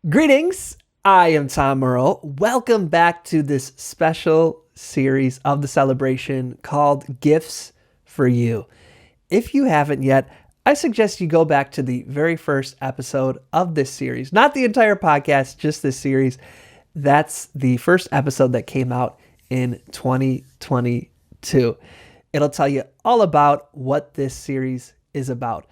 Greetings, I am Tom Merle. Welcome back to this special series of the celebration called Gifts for You. If you haven't yet, I suggest you go back to the very first episode of this series. Not the entire podcast, just this series. That's the first episode that came out in 2022. It'll tell you all about what this series is about.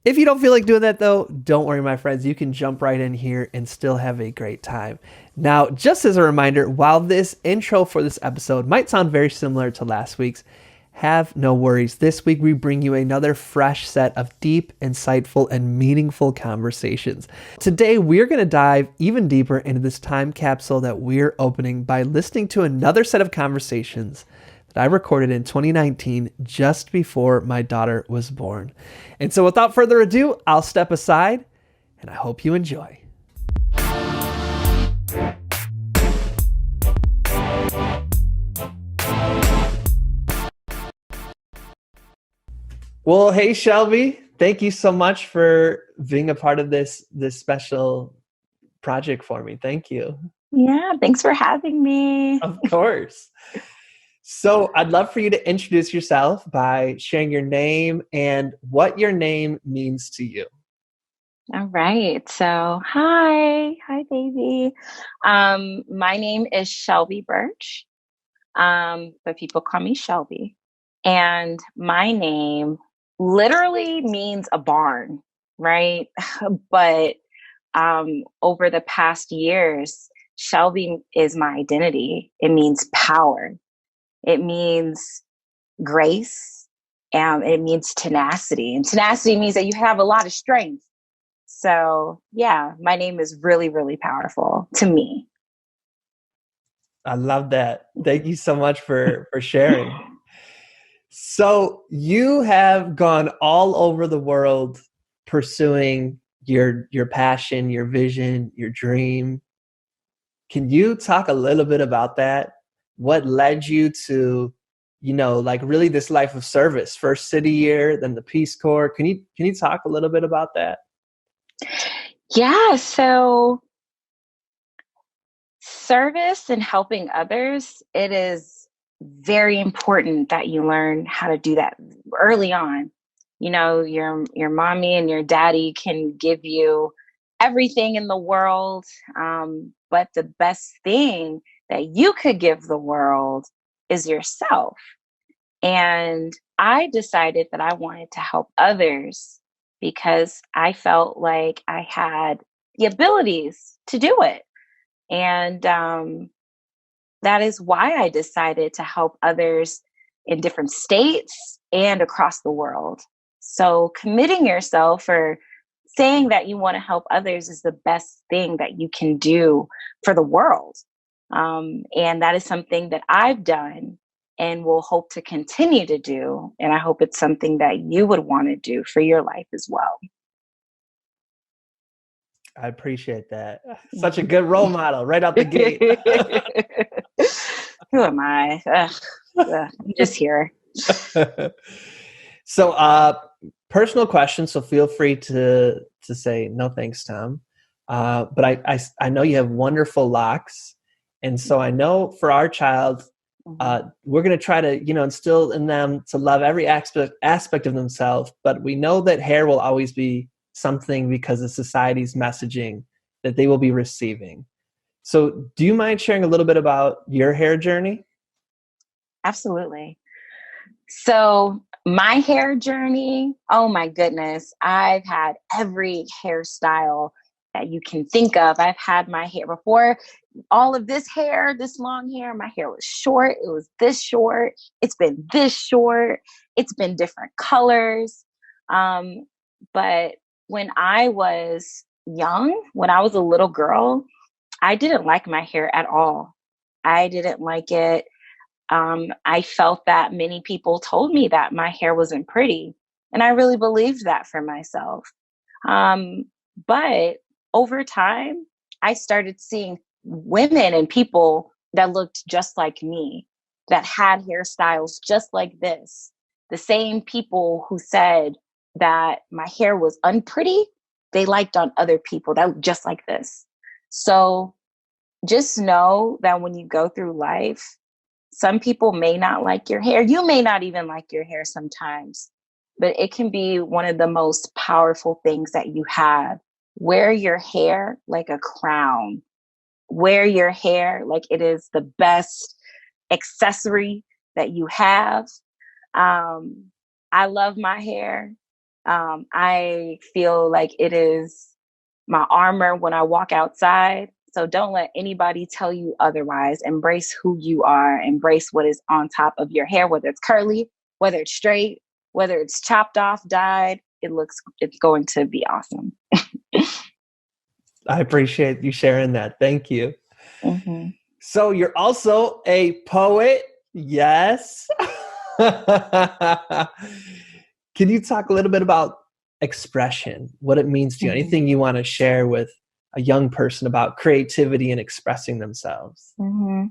If you don't feel like doing that though, don't worry, my friends. You can jump right in here and still have a great time. Now, just as a reminder, while this intro for this episode might sound very similar to last week's, have no worries. This week we bring you another fresh set of deep, insightful, and meaningful conversations. Today we're going to dive even deeper into this time capsule that we're opening by listening to another set of conversations that I recorded in 2019 just before my daughter was born. And so without further ado, I'll step aside and I hope you enjoy. Well, hey, Shelby, thank you so much for being a part of this special project for me. Thank you. Yeah, thanks for having me. Of course. So I'd love for you to introduce yourself by sharing your name and what your name means to you. All right. So, hi, baby. My name is Shelby Birch, but people call me Shelby. And my name literally means a barn, right? But over the past years, Shelby is my identity. It means power. It means grace. It means tenacity. And tenacity means that you have a lot of strength. So yeah, my name is really, really powerful to me. I love that. Thank you so much for sharing. So you have gone all over the world pursuing your passion, your vision, your dream. Can you talk a little bit about that? What led you to, like really this life of service? First city year, then the Peace Corps. Can you talk a little bit about that? Yeah, so service and helping others, it is very important that you learn how to do that early on. You know, your mommy and your daddy can give you everything in the world, but the best thing that you could give the world is yourself. And I decided that I wanted to help others because I felt like I had the abilities to do it. And that is why I decided to help others in different states and across the world. So committing yourself or saying that you want to help others is the best thing that you can do for the world. And that is something that I've done and will hope to continue to do. And I hope it's something that you would want to do for your life as well. I appreciate that. Such a good role model right out the gate. Who am I? I'm just here. So, personal question. So feel free to say no, thanks, Tom. But I know you have wonderful locks, and so I know for our child, we're going to try to instill in them to love every aspect of themselves. But we know that hair will always be something because of society's messaging that they will be receiving. So do you mind sharing a little bit about your hair journey? Absolutely. So my hair journey, oh my goodness, I've had every hairstyle that you can think of. I've had my hair before all of this hair, this long hair. My hair was short. It was this short. It's been this short. It's been different colors. But when I was young, when I was a little girl, I didn't like my hair at all. I didn't like it. I felt that many people told me that my hair wasn't pretty. And I really believed that for myself. But over time, I started seeing women and people that looked just like me, that had hairstyles just like this. The same people who said that my hair was unpretty, they liked on other people that looked just like this. So just know that when you go through life, some people may not like your hair. You may not even like your hair sometimes, but it can be one of the most powerful things that you have. Wear your hair like a crown. Wear your hair like it is the best accessory that you have. Um, I love my hair. I feel like it is my armor when I walk outside. So don't let anybody tell you otherwise. Embrace who you are. Embrace what is on top of your hair, whether it's curly, whether it's straight, whether it's chopped off, dyed. It's going to be awesome. I appreciate you sharing that. Thank you. Mm-hmm. So you're also a poet. Yes. Can you talk a little bit about expression, what it means to you? Mm-hmm. Anything you want to share with a young person about creativity and expressing themselves? Mm-hmm.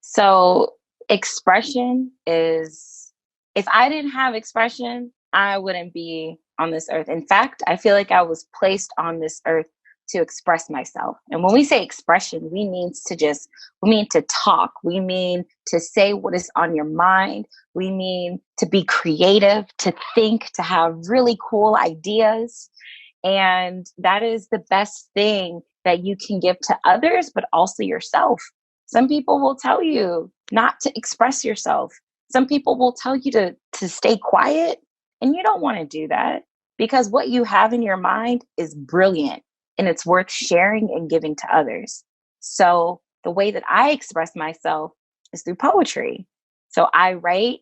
So expression is, if I didn't have expression, I wouldn't be on this earth. In fact, I feel like I was placed on this earth to express myself. And when we say expression, we mean to talk. We mean to say what is on your mind. We mean to be creative, to think, to have really cool ideas. And that is the best thing that you can give to others, but also yourself. Some people will tell you not to express yourself. Some people will tell you to stay quiet. And you don't want to do that, because what you have in your mind is brilliant and it's worth sharing and giving to others. So the way that I express myself is through poetry. So I write,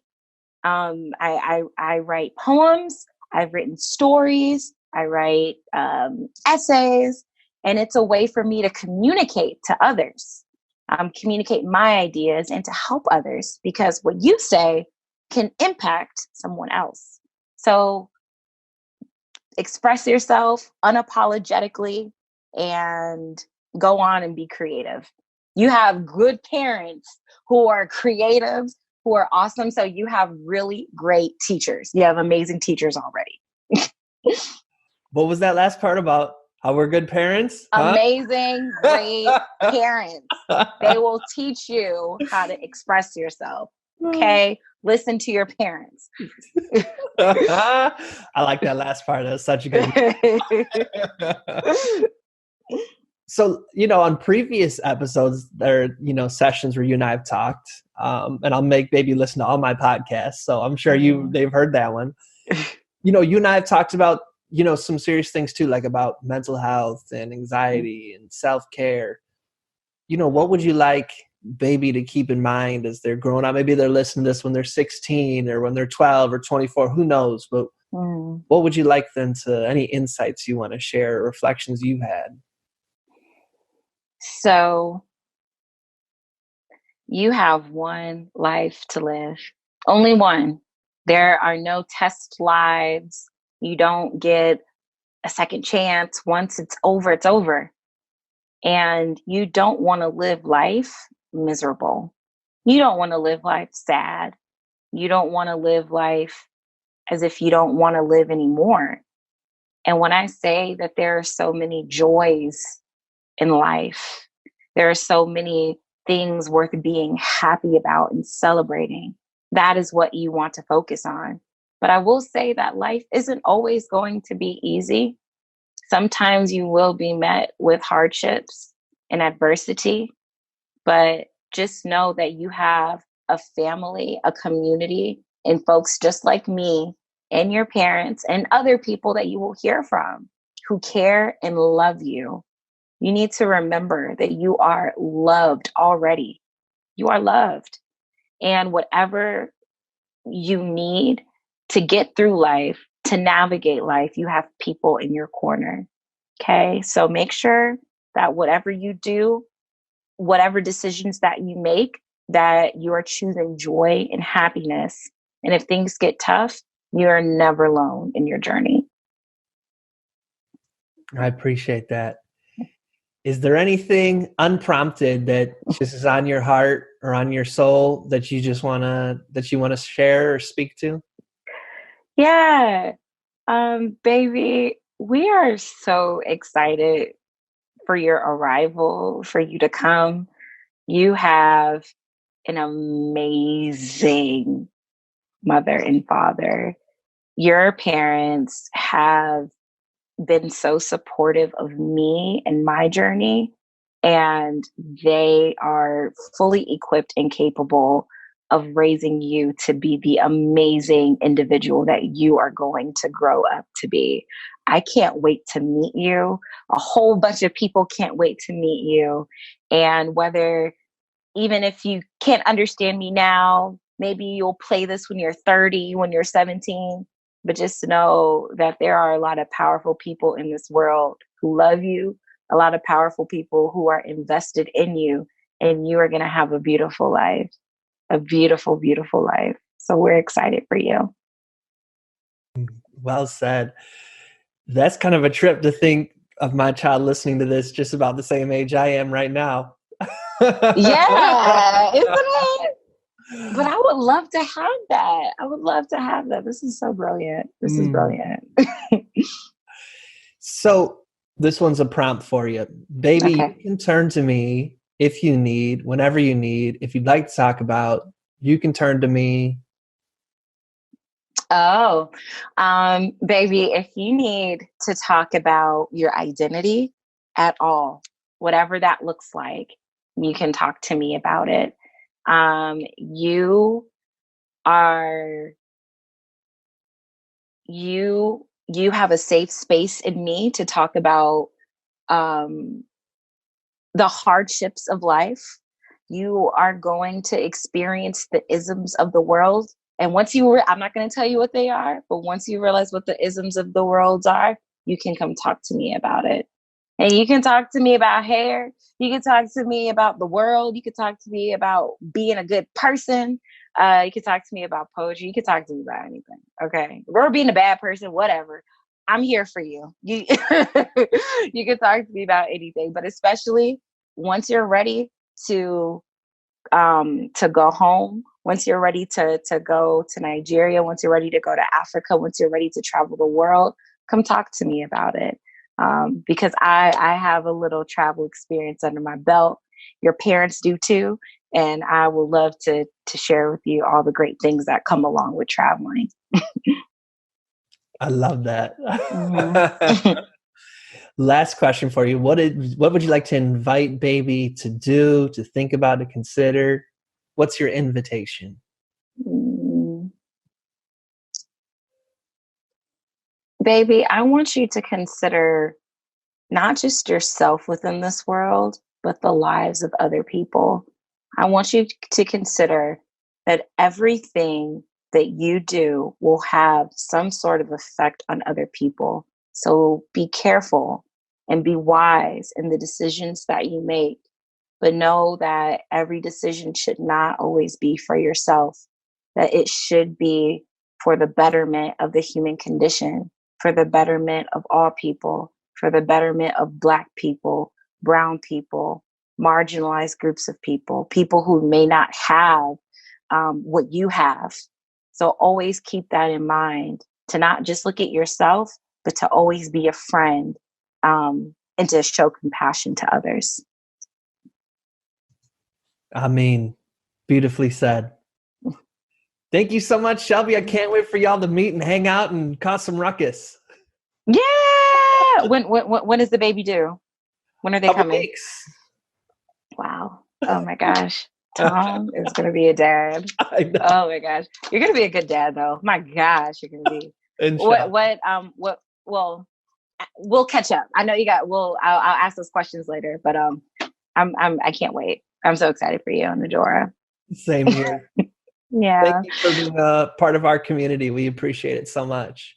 I write poems. I've written stories. I write essays, and it's a way for me to communicate to others, communicate my ideas, and to help others, because what you say can impact someone else. So express yourself unapologetically and go on and be creative. You have good parents who are creative, who are awesome. So you have really great teachers. You have amazing teachers already. What was that last part about? How we're good parents? Huh? Amazing, great parents. They will teach you how to express yourself. Okay. Listen to your parents. I like that last part. That's such a good. So, on previous episodes, there are, sessions where you and I have talked, and I'll make baby listen to all my podcasts. So I'm sure they've heard that one. You and I have talked about, some serious things too, like about mental health and anxiety and self-care. What would you like baby to keep in mind as they're growing up? Maybe they're listening to this when they're 16 or when they're 12 or 24, who knows? But what would you like them to, any insights you want to share or reflections you've had? So you have one life to live, only one. There are no test lives. You don't get a second chance. Once it's over, it's over. And you don't want to live life miserable. You don't want to live life sad. You don't want to live life as if you don't want to live anymore. And when I say that there are so many joys in life, there are so many things worth being happy about and celebrating, that is what you want to focus on. But I will say that life isn't always going to be easy. Sometimes you will be met with hardships and adversity, but just know that you have a family, a community, and folks just like me and your parents and other people that you will hear from who care and love you. You need to remember that you are loved already. You are loved. And whatever you need to get through life, to navigate life, you have people in your corner. Okay. So make sure that whatever you do, whatever decisions that you make, that you are choosing joy and happiness. And if things get tough, you're never alone in your journey. I appreciate that. Is there anything unprompted that just is on your heart or on your soul that you want to share or speak to? Yeah. Baby, we are so excited for your arrival, for you to come. You have an amazing mother and father. Your parents have been so supportive of me and my journey, and they are fully equipped and capable of raising you to be the amazing individual that you are going to grow up to be. I can't wait to meet you. A whole bunch of people can't wait to meet you. And whether, even if you can't understand me now, maybe you'll play this when you're 30, when you're 17, but just know that there are a lot of powerful people in this world who love you, a lot of powerful people who are invested in you, and you are going to have a beautiful life, a beautiful, beautiful life. So we're excited for you. Well said. That's kind of a trip to think of my child listening to this just about the same age I am right now. Yeah, isn't it? But I would love to have that. I would love to have that. This is so brilliant. This is brilliant. So this one's a prompt for you. Baby, Okay. you can turn to me if you need, whenever you need. If you'd like to talk about, you can turn to me. Oh, baby, if you need to talk about your identity at all, whatever that looks like, you can talk to me about it. You are, you have a safe space in me to talk about um, the hardships of life. You are going to experience the isms of the world. And once I'm not going to tell you what they are, but once you realize what the isms of the world are, you can come talk to me about it. And you can talk to me about hair. You can talk to me about the world. You can talk to me about being a good person. You can talk to me about poetry. You can talk to me about anything. Okay. Or being a bad person, whatever. I'm here for you. You you can talk to me about anything, but especially once you're ready to go home, once you're ready to go to Nigeria, once you're ready to go to Africa, once you're ready to travel the world, come talk to me about it. Because I have a little travel experience under my belt. Your parents do too. And I would love to share with you all the great things that come along with traveling. I love that. Mm-hmm. Last question for you. What would you like to invite baby to do, to think about, to consider? What's your invitation? Baby, I want you to consider not just yourself within this world, but the lives of other people. I want you to consider that everything that you do will have some sort of effect on other people. So be careful and be wise in the decisions that you make. But know that every decision should not always be for yourself, that it should be for the betterment of the human condition, for the betterment of all people, for the betterment of Black people, brown people, marginalized groups of people, people who may not have what you have. So always keep that in mind, to not just look at yourself, but to always be a friend, and to show compassion to others. I mean, beautifully said. Thank you so much, Shelby. I can't wait for y'all to meet and hang out and cause some ruckus. Yeah. When is the baby due? When are they Couple coming? weeks. Wow. Oh my gosh. Tom is gonna be a dad. I know. Oh my gosh. You're gonna be a good dad though. My gosh, you're gonna be. Well, we'll catch up. I know you got I'll ask those questions later, but I can't wait. I'm so excited for you and Adora. Same here. Yeah. Thank you for being a part of our community. We appreciate it so much.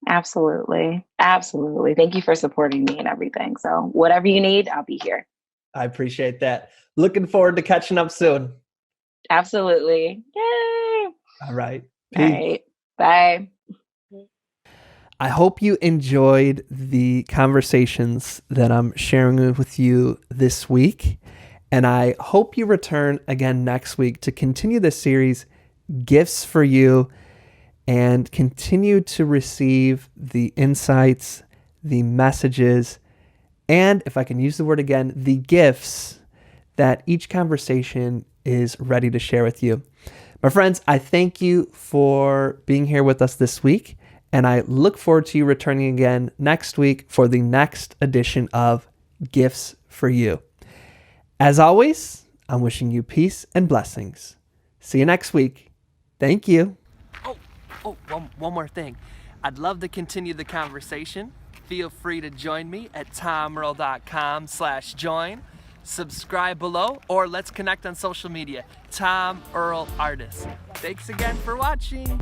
Absolutely. Absolutely. Thank you for supporting me and everything. So whatever you need, I'll be here. I appreciate that. Looking forward to catching up soon. Absolutely. Yay. All right. All right. Bye. I hope you enjoyed the conversations that I'm sharing with you this week. And I hope you return again next week to continue this series, Gifts for You, and continue to receive the insights, the messages, and if I can use the word again, the gifts that each conversation is ready to share with you. My friends, I thank you for being here with us this week, and I look forward to you returning again next week for the next edition of Gifts for You. As always, I'm wishing you peace and blessings. See you next week. Thank you. One more thing. I'd love to continue the conversation. Feel free to join me at tomearl.com/join. Subscribe below, or let's connect on social media. Tom Earl Artist. Thanks again for watching.